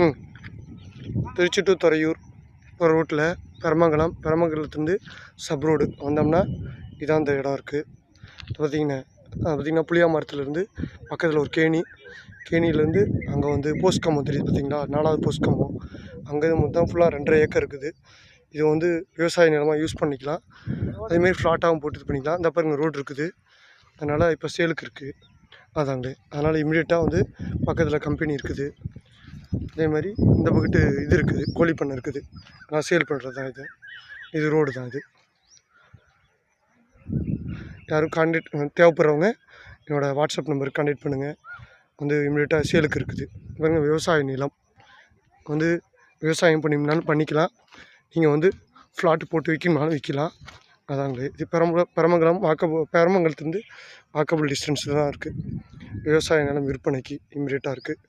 ம் திருச்சி டு துறையூர் ஒரு ரூட்டில் பெரமங்கலத்துலேருந்து சப் ரோடு வந்தோம்னா இதான் இந்த இடம் இருக்குது. பார்த்திங்கன்னா புளியா மரத்துலேருந்து பக்கத்தில் ஒரு கேணியிலேருந்து அங்கே வந்து போஸ்ட் கம்பம் தெரியுது பார்த்திங்களா, 4வது போஸ்ட் கம்பம். அங்கே மொத்தம் ஃபுல்லாக 2.5 ஏக்கர் இருக்குது. இது வந்து விவசாய நிலமாக யூஸ் பண்ணிக்கலாம். அதேமாரி ஃப்ளாட்டாகவும் போட்டு இது பண்ணிக்கலாம். இந்த பாருங்க ரோடு இருக்குது, அதனால் இப்போ சேலுக்கு இருக்குது. அதாங்களே, அதனால் இமீடியட்டாக வந்து பக்கத்தில் கம்பெனி இருக்குது. அதே மாதிரி இந்த பக்கத்து இது இருக்குது, கோழி பண்ணை இருக்குது. நான் சேல் பண்ணுறது தான் இது ரோடு தான். இது யாரும் தேவைப்படுறவங்க என்னோடய வாட்ஸ்அப் நம்பருக்கு கான்டாக்ட் பண்ணுங்கள். வந்து இமீடியட்டாக சேலுக்கு இருக்குது. பாருங்க விவசாய நிலம் வந்து விவசாயம் பண்ணிங்கனாலும் பண்ணிக்கலாம். நீங்கள் வந்து ஃப்ளாட்டு போட்டு விற்கணும்னாலும் விற்கலாம். அதாங்களே, இது பெரமங்கலத்துலேருந்து வாக்கபிள் டிஸ்டன்ஸில் தான் இருக்குது. விவசாய நிலம் விற்பனைக்கு இமீடியட்டாக இருக்குது.